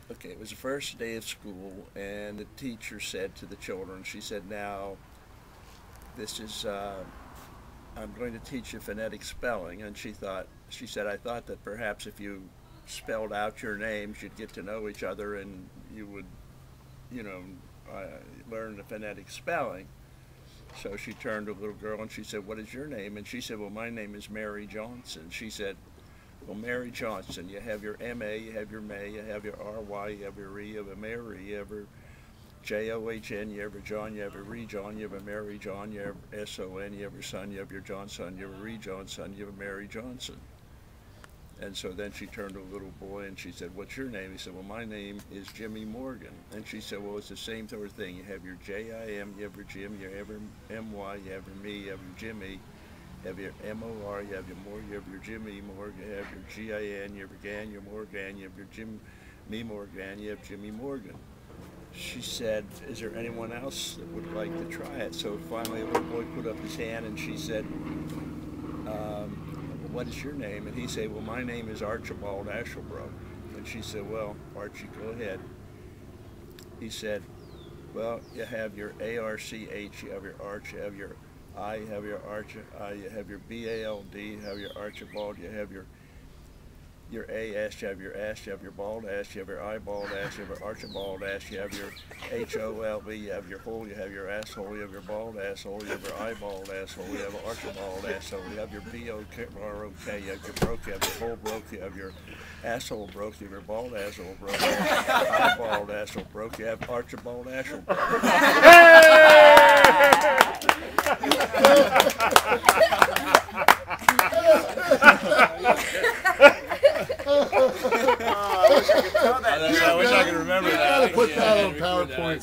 Okay, it was the first day of school, and the teacher said to the children, she said, "Now, this is, I'm going to teach you phonetic spelling." And she said, "I thought that perhaps if you spelled out your names, you'd get to know each other and you would, you know, uh, learn the phonetic spelling." So she turned to the little girl and she said, "What is your name?" And she said, "Well, my name is Mary Johnson." She said, "Well, Mary Johnson, you have your M-A, you have your May, you have your R-Y, you have your E, you have a Mary, you have your John, you have your John, you have your Re-John, you have a Mary John, you have S-O-N, you have your son, you have your Johnson, you have a Re-Johnson, you have a Mary Johnson." And so then she turned to a little boy and she said, "What's your name?" He said, "Well, my name is Jimmy Morgan." And she said, "Well, it's the same sort of thing. You have your J-I-M, you have your Jim, you have your M-Y, you have your me, you have your Jimmy, you have your M-O-R, you have your More, you have your Jimmy Morgan, you have your G-I-N, you have your Gan, your Morgan, you have your Jim, me Morgan, you have Jimmy Morgan." She said, "Is there anyone else that would like to try it?" So finally a little boy put up his hand and she said, "What is your name?" And he said, "Well, my name is Archibald Ashelbrook." And she said, "Well, Archie, go ahead." He said, "Well, you have your A-R-C-H, you have your Arch, you have your I, you have your Arch, you have your B-A-L-D, you have your Archibald, you have your A-S, you have your ass, you have your bald ass, you have your eyebald ass, you have your Archibald ass, you have your H-O-L-V, you have your hole, you have your asshole, you have your bald asshole, you have your eyebald asshole, you have your Archibald asshole, you have your B-O-R-O-K, you have your broke, you have your hole broke, you have your asshole broke, you have your bald asshole broke, you have your eyebald asshole broke, you have Archibald asshole broke." I wish I could remember that. Put that on PowerPoint.